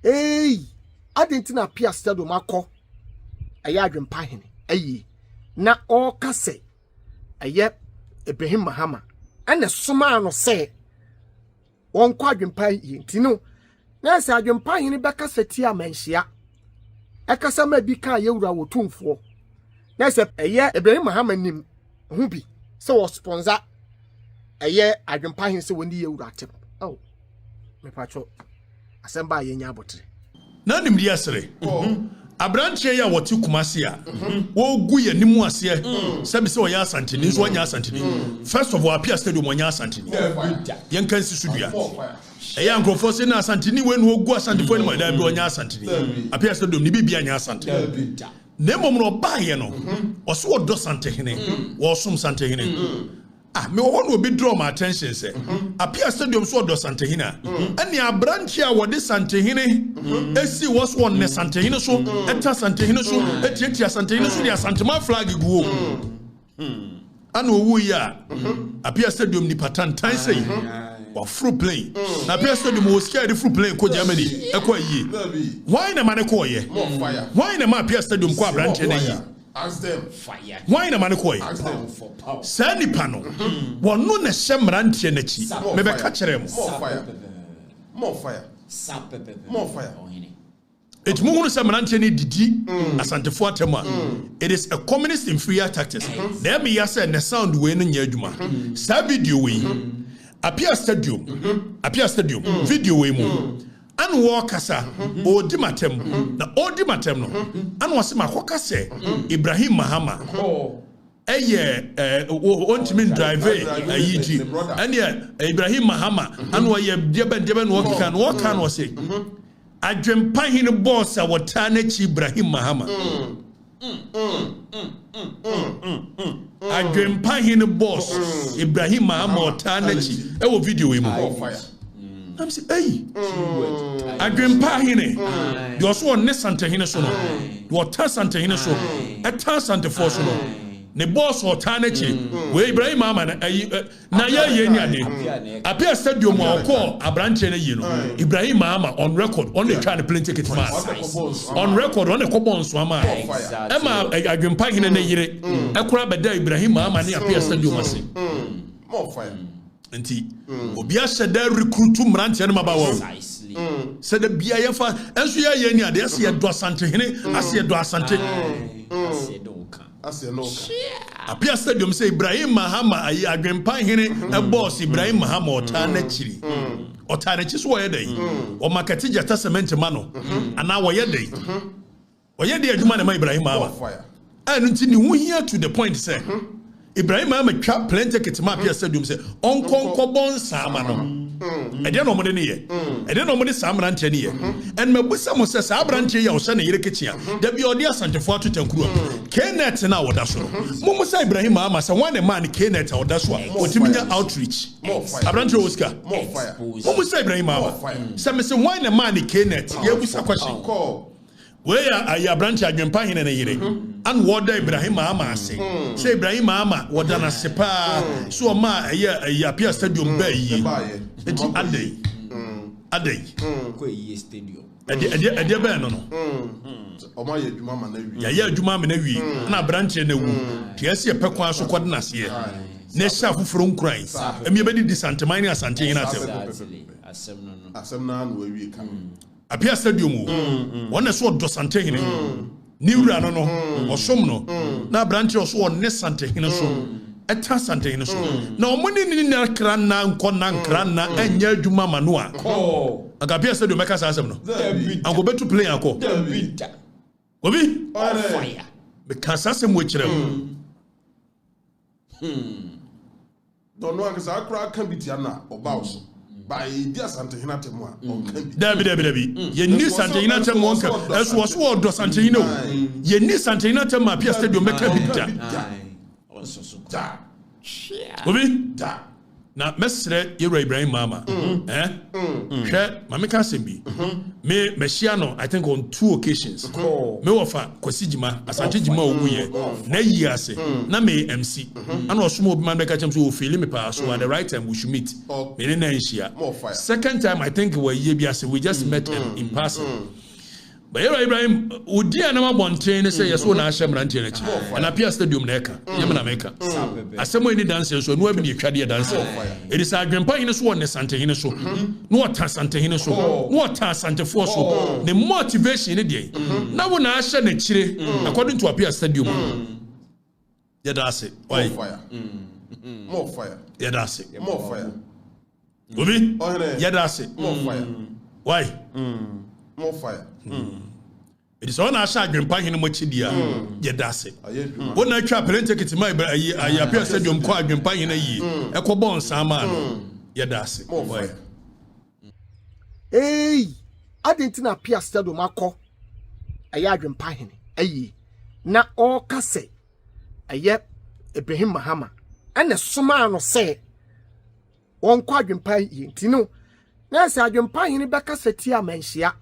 Hey, I didn't know Pia Stado Marco. A yard pahine. Aye. Na all case. A yet Ibrahim Mahama. And the Sumano say. One quadrant pie in Tino. Nurse Adrian Pine back as a tia mensia. A Casama Bika Yura Otumfuo. Nurse a year Ibrahim Mahama nim. Hubi. So was sponsor. A year Adrian Pine so when the Yura. Oh, me patrol. Assemble yenya botre. Na nim di asere. Abranche ya woti kumase a. Wo gu ye nimu ase. Sabi se oya asantini nso anya asantini. First of all appear stadium onya asantini. Yen kan si sudua. Eya nkrofo se na asantini we no gu asantifo ni ma da bi onya asantini. Appear stadium ni bibia anya asantini. Na mom no ba ye no. Oso odo santehene. Wo som santehene. Me want to be draw my attention, say. Appear stadium so do Santehina. And ya branch here what this Santehine, AC was one ne Santehina so, eta Santehina so, etia Santehina so, ya Santema flag go. Anu ya. Appear stadium ni patan time say. Or fruit play. Na appear stadium was scared fruit play ko Germany. Ekwa yi. Why na man ko ye? Why na man appear stadium ko branch na yi? Ask them fire. Why na man ko ye? Ask them for power. Sani pano. Won no na shemrantie na chi. Me be ka kire mo. More fire. More fire. More fire. It muhunu shemrantie ni didi asantefo atema. It is a communist inferior tactics. Na me ya say na sound we no nya adwuma. Sa video we. Appear stadium. Video we mu. Anu wakasa odi matem na odi matem no anu wase makoka se Ibrahim Mahama ontimi drive ayiji ane Ibrahim Mahama anu waye deben no waka no wase adwempa hine boss a wota na chi Ibrahim Mahama adwempa hine boss Ibrahim Mahama wota na chi e wo video we mu I'm saying, hey, Adwempa hine. You also want Nesante hine so no. You want Tansante hine so. A Tansante force no. Ne boss or Tanechi. We Ibrahim Mahama na ye nyane. Appear stadium or call a branch in you know. Ibrahim Mahama on record on the trying to play ticket mass. On record on the Cobon Swama. Emma Adwempa hine ne yire. Ekura beda Ibrahim Mahama ni appear stadium ase. More fire. Enti obia sheda recruit mrantie no mabawo said the bia yefa enso ye ni ade ase do asante hene ase do asante ase no apia stadium say Ibrahim Mahama ayi Adwempa hene e boss Ibrahim Mahama ota na chiri ota na chi so ye dai o market Jata cement ma no ana wo ye dai o ye dai adwuma na ma Ibrahim Mahama and nti ni hu here to the point say Ibrahim Mahama twa plenty ketima apia stadium say onkonko bon sama no e de no mo de ne ye e de no mo de samrante ne ye and mabusa mo say sabrante ye o se ne yire kechia da bi odi asantefo atotankuru Kenneth na woda so mo mo say Ibrahim Mahama say one man Kenneth woda so otiminya outreach abrante Oscar mo mo say Ibrahim Mahama say me say one man Kenneth ye busa question where are your branch Adwempa hine na yire and woda Ibrahim Mahama ase say Ibrahim Mahama woda na sepa so ma ya appear stadium ba yi eti adai ko yi stadium ade ba no o ma ye adwuma ma na wi ya adwuma ma na wi na branch na wu tiase ye pekwan so kwad na se na sha fufuro nkran emi be di santemani asante hina asem na no wi ka appear stadium one so do sante hine ni wura no osom no na branch so one sante hine so eta sante hine so na omoni ni na kra na nko na nkra na anya adwuma manu a aga appear stadium make sa asem no an go betu play akọ obi fire because asem we kire don't know because akra kan bitia na obawo by dia sante hina temu a on kan bi dabi ye ni sante hina temu on kan eso wo so do sante hina o ye ni sante hina temu appear stadium make bi da on so da obi da na mesre yewra Ibrahim Mahama hwe mame ka sembi me mehia no I think on 2 occasions me wofa kwasigima asanchejima omuye na yi ase na me MC ana osuma obi man beka chem so feel me pa so at the right time we should meet me na nhia second time I think we ye bi ase we just met him in person. But Ibrahim, Udia na mabonten say yes so na ahye mrantie na chi. And appear stadium na eka. Yem na meka. Asemo ni dance so no abi ni twade dance. It is adwempa hine so ne sante hine so. No wata sante hine so. No wata sante fo so. The motivation ni dey. Na wo na ahye na chire according to appear stadium. Yeah, that's it. Why? More fire. Yeah, that's it. More fire. Obi? Yeah, that's it. More fire. Why? More fire. It is on our side, Grandpa in Mochidia. Yeah, that's it. When I trap and take it to my I appear stadium quad Grandpa in a year. Echo Bon Saman. Yeah, that's it. More fire. Hey, I didn't appear stadium Marco. A yard pine. Ay, na all casse. A yet Ibrahim Mahama. And a suman say 1 quadrant pie, Tino. Nurse, I didn't pine in Becca Setia Mensia.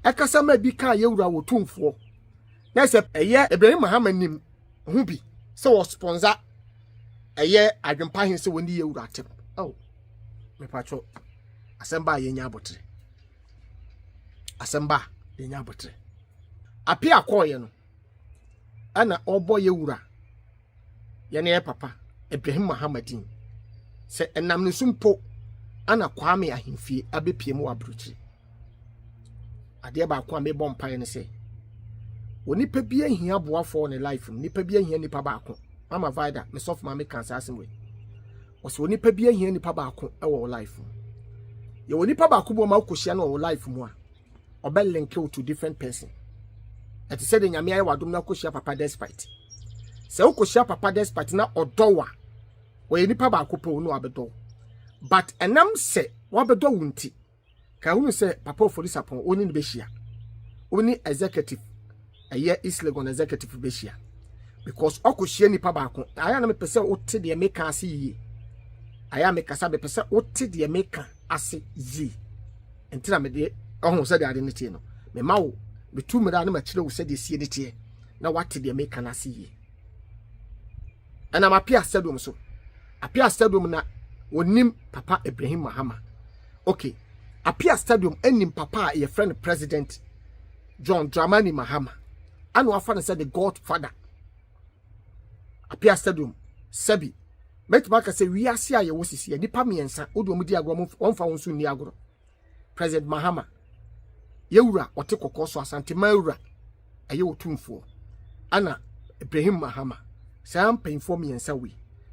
Ekasa ma bi ka yewura Otumfuo na se eye Ibrahim Mahama nim hu bi se wo sponsor eye adwempa hin se woni yewura tem oh me pacho asemba yenya abotre asemba yenya abotre api akoye no ana obo yewura ye ne papa Ibrahim Mahama din se enam ne sumpo ana kwame ahemfie abepie mu abrochi ade ba ko me bom pae ne se onipa bi ahia boafo ne life nipa bi ahia nipa ba ko mama vida me soft mama kan sasen we wo onipa bi ahia nipa ba ko e wo life ye onipa ba ko bo ma kohia na wo life mu a obel link you to different person et said nyame aye wadom na kohia papa despite se wo kohia papa despite na odowa wo nipa ba ko po no abedo but enam se wo abedo wunti ka hu se papa for this upon oni ne behia oni executive aye East Legon executive behia because okohia nipa ba ko aya na me pese o te de meka ase yi aya me kasa be pese o te de meka ase yi entina me de ohun se de ade ne tie no me ma wo me tu me da na ma kire wo se de sie ne tie na wate de meka na ase yi ana ma pia stadium so apia stadium na wonim papa Ibrahim Mahama okay apia stadium enim papa ye friend president John Dramani Mahama anu afa na say the godfather apia stadium sabi metuma ka say wi ase aye wo sisi nipa miensa odo mu di agro wonfa wonso ni agro president Mahama yewura ote kokoso asante mawura aye Otumfuo ana Ibrahim Mahama sam painfo miensa we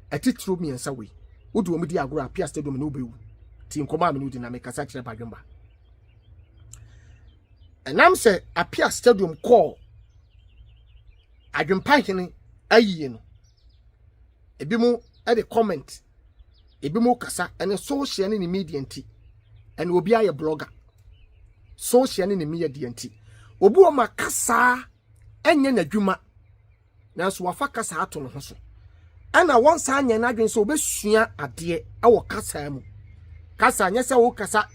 atitru miensa we odo mu di agro apia stadium no bewu ti nkoma me no di na me kasa kire badwemba enam se apia stadium call adwempa hene ayiye no ebi mu e de comment ebi mu kasa ene social ne media nti ene obi aye blogger social ne media nti obi o makasa enye nadwuma nanso wafa kasa ato no ho so ana wonsa anya na adwen so obesua ade e wo kasa mu kasa nya se wo kasa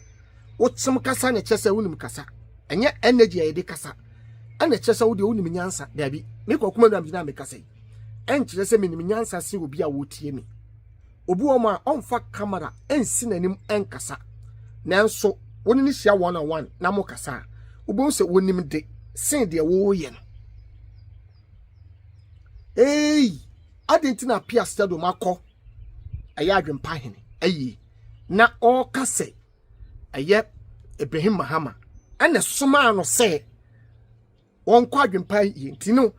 wo tsim kasa ne chese wonim kasa enye energy ya de kasa ana chese wo de wonim nyansa dabi me Kwaku Manu amjina me kasa enchire se menim nyansa se obi a wotie me obi o ma onfa camera ensi nanim enkasa nanso woni ni hia one on one na mo kasa obo se wonim de sen de wo ye no adentina pia stadium akọ aya adwempa hene ayi na all kase aye Ibrahim Mahama ene soma no se won kwa adwempa yi ntino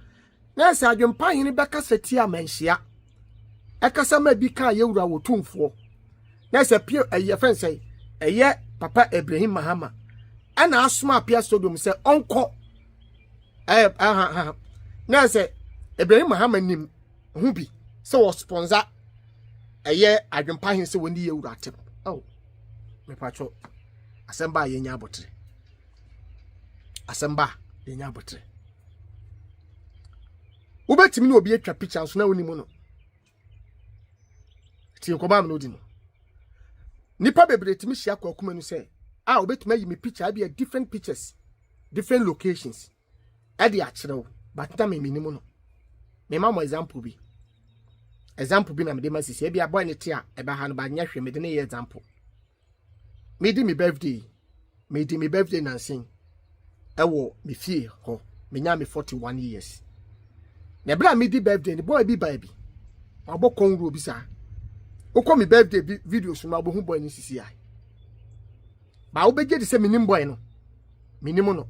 na se adwempa hene beka seti amanhia ekasa ma bi ka yewura Otumfuo na se pie aye friend say aye papa Ibrahim Mahama ana asoma pia stadium se onko na se Ibrahim Mahama nim hu bi se wo sponsor aye adwempa hene se woni yewura tem oh me pacho asemba yenya abotre asemba yenya abotre ubetimi na obi atwa picture so na woni mu no ti nkoma am no di no nipa bebre timi hia Kwaku Manu say obetuma yi me picture be different pictures different locations e dey akire but na me minimum no me ma mo example bi na me dey masisi e bia boy ne te a e ba ha no ba nya hwe me dey na example me di me birthday nansen e wo me fie ho me nya me 41 years na bra me di birthday ni boy bi ba bi abokon ro bi sa okọ me birthday videos no abohu boy ni sisi ai ba obeje de se minim boy no minim no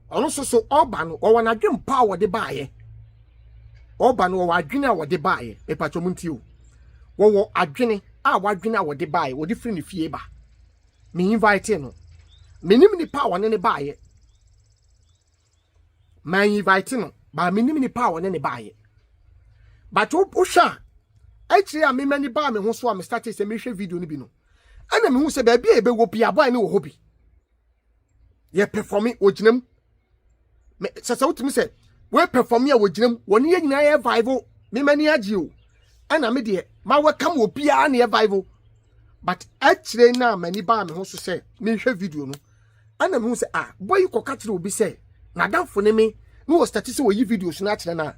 ono so oba no o wana dwem pa wo de baaye oba no wo adwene a wo de baaye e pacho munti o wo adwene a wadwene a wo de baaye wo de free ne fie ba me invite no minim ni pa wo ne baaye man invite no ba minim ni pa wo ne baaye but o sha actually a me mani ba me ho so a me start say me hwe video no bi no ana me hu se ba bia e be wo pia boy ne wo hobi ye perform oginam me sasa utimi se we perform ya oginam woni ye nyina ye vibe me mani agi o ana me de ma welcome wo pia na ye vibe but actually na mani ba me ho so se me hwe video no ana me hu se boy ko ka kire obi se na danfo ne me no start se wo yi video so na kire na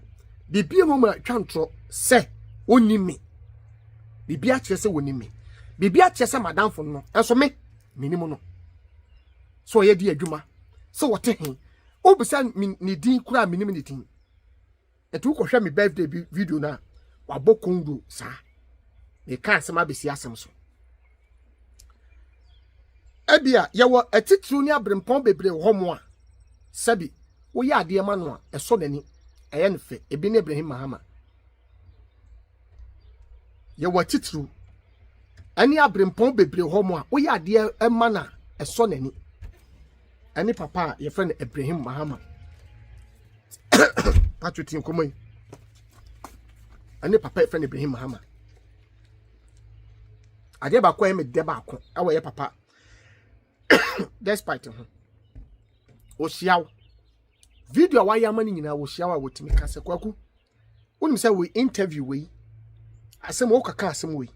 bibia mo ma twantro se oni me bibia kire se woni me bibia kire se madamfo no enso me minimo no so ye di adwuma so wote hen obisa ni din kura minim ni din etu ko hwe me birthday video na wabokondu sa me kan se ma besi asem so ebia ye wo atitru ni abrempon bebre wo mo a sabi wo ya ade ma no a eso nani eye nfe ebi ne Ibrahim Mahama ye watitru ani abrempon bebre ho mo a wo ya de ema na eso nani ani papa ye friend Ibrahim Mahama patriotin komoi ani papa ye friend Ibrahim Mahama ade ba kwa me de ba ko awo ye papa despite ho o siaw video wa ya mani nyina wo siaw a wotimi ka se Kwaku unim se we interview we asem wo kaka asem we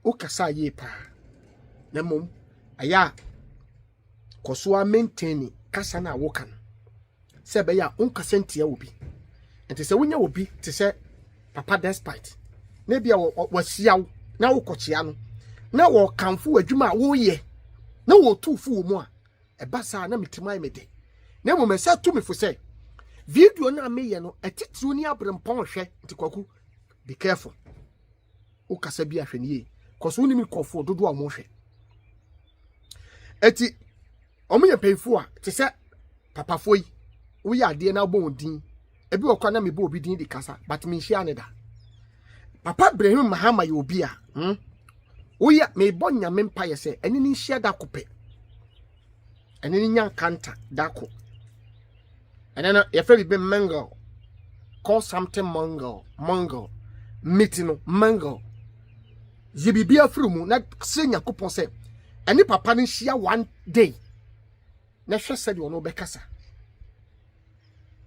o kasa ye pa na mom aya koso a maintain kasa na wo kan se be ya onkasa ntia obi enti se wonya obi te se papa despite na bia wo siaw na wo kochia no na wo kanfo adwuma wo ye na wo tufu mu a eba sa na mitimai mede na mo mesa tu me fo se video na me ye no atitru ni abrempon hwe nti Kwaku be careful o kasa bi ahwe ni ye koso ni mi kofo dodo a mo hwe eti omuye payfo a te se papa foi wo ya ade na bo odin ebi okwa na me bo obi din di kasa but me hia ne da papa Ibrahim Mahama ye obi a wo ya me bonya me mpa ye se eni ni hia da kope eni ni nya kanta da ko eni ye fe bi mango call something mango meeting mango zibibia frumu na se Yakopon se eni papa ni hia one day na hwe se de ono be kasa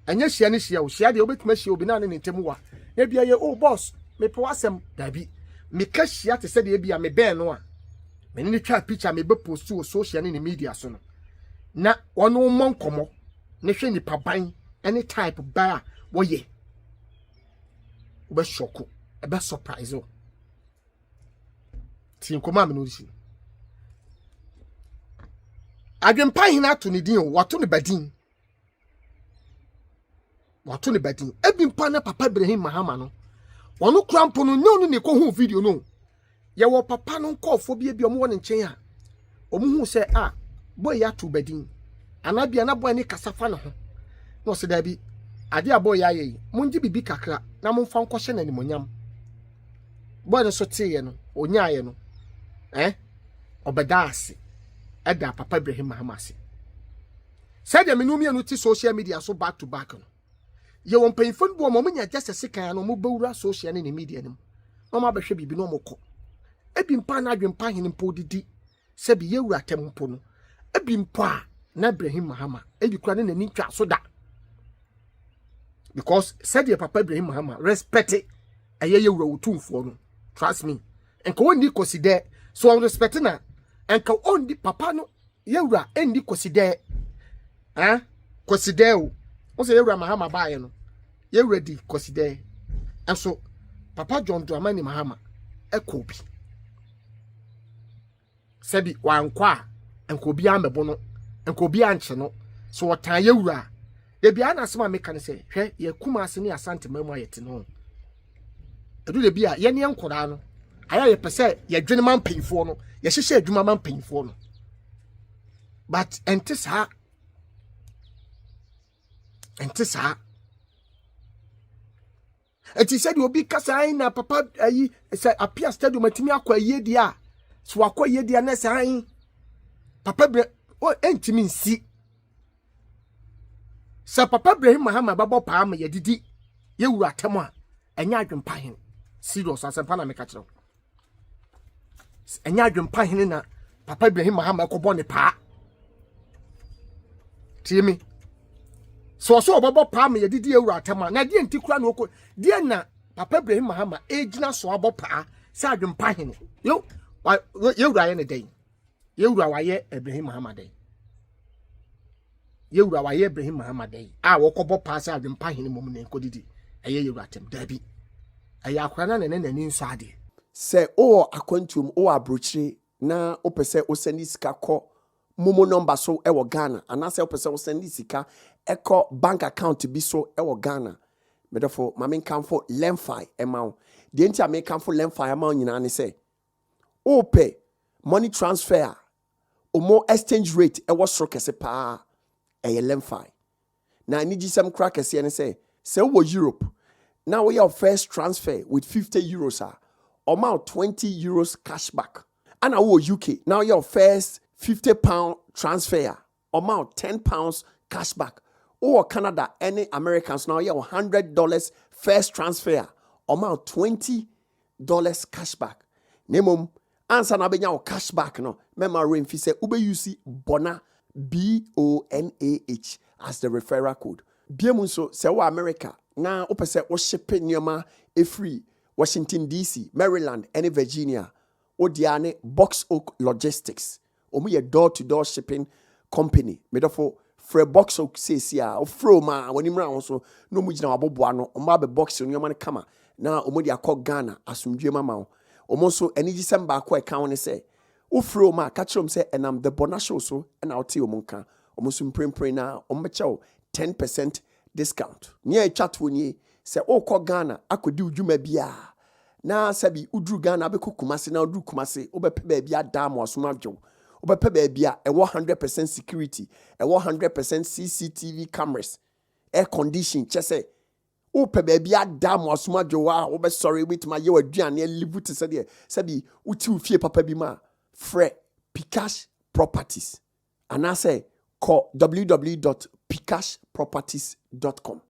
anya hia ni hia o hia de obetuma hia obi na ne ntemu wa na bia ye oh boss me po asem dabi me ka hia te se de bia me ben no a me ni twa picture me be post o social ni media so no na ono monkomo ne hwe ni paban any type ba wo ye obe shoko ebe surprise o tin koma me no ri adwempa hina to ne din o wato ne badin ebi mpa na papa Ibrahim Mahama no wono krampo no nyonu ne ko hu video no ye wo papa no nkofo bia omo won nchen a omo hu se boy ya to badin anabia na boy ne kasafa ne ho no se da bi ade aboy ya ye munji bibi kakra na mo mfa nkɔhye na nimonyam boy no so teye no onyaye no obedase eda papa Ibrahim Mahama se said ya menumi anu ti social media so back to back no ye won payfon bo mo nya just sekan no mo bawura social ne media nim no ma behwe bibi no mokɔ ebi mpa na adwempa hene mpo didi se bi yewura tempo no ebi mpa na Ibrahim Mahama ebi kura ne nani twa so da because said ya papa Ibrahim Mahama respect eye yewura Otumfuo no trust me enko woni consider so on respect na enka ondi papa no yewura endi koside koside o say yewura Mahama baaye no yewura di koside enso papa John Dramani Mahama ekobi sebi wankwa enkobi amebo no enkobi anche no so wotan yewura de bia na asema meka ne se hwe ye kuma ase ne asante mamu ayete no edu de bia ye ne nkora no aya ye pese ye dwene man panyifo no ye hyehye adwuma man panyifo no but entisa enti said obi kasa na papa ayi say apia stadium atimi akwa yedi a so akwa yedi na say papa bre o entimi nsi sa papa Ibrahim Mahama babo pa ma yedidi ye wura atem a enya adwempa hen serious asempa na meka kire enya adwempa hen na papa Ibrahim Mahama ko ne pa tiemi so babo pa ma yedidi ye wura atem a na die ntikura na oko die na papa Ibrahim Mahama ejina so abo pa sa adwempa hen yo ye wura ye ne den ye wura wa ye Ibrahim Mahama den yewura wa ye Ibrahim Mahama dai a wokobo pass adwempa hene mom ne kodidi eye yewura tem dabi eye akwara na nani nso ade se o akwantum o abrochire na opese o send sika ko momo number so e wo Ghana anase opese o send sika e ko bank account bi so e wo Ghana medefo mame kanfo lemfi emaw de ntia me kanfo lemfi emaw nyina ne se o pe money transfer o mo exchange rate e wo soro kese pa a lemfi. Now I need you some crackers here and say Europe. Now we have first transfer with 50 euros amount 20 euros cashback. And now UK. Now your first £50 transfer amount £10 cashback. Or Canada, any Americans now you have $100 first transfer amount $20 cashback. Nemum answer na benya cashback no. Mema rain say ube you see Bonah BONAH as the referral code. Biemunso se wa America na opese o ship nyoma e free Washington DC, Maryland, and Virginia. O diane Box Oak Logistics. Omu ye door-to-door shipping company. Medofo fre Box Oak says ya o fro ma woni mra won no mu gina waboboa no o ma be box nyoma ne kama na omu dia kɔ Ghana asumdwe mama o. Omo so eni December akɔ e kan ne say Ufro ma catchum say and I'm the BonahShow so and I'll tell you monka omusum print na ombecho 10% discount. Near chat woni say o ko Ghana akodi udwuma bia na sabi udru Ghana abeku Kumasi na udru Kumasi obepe ba bia dam wasomadwo obepe ba bia e 100% security e 100% CCTV cameras air condition chese ope ba bia dam wasomadwo wa obe sorry with my ye aduane live to say there sabi uti ufie papa bi ma Fre Pikash Properties. And I say call www.pikashproperties.com.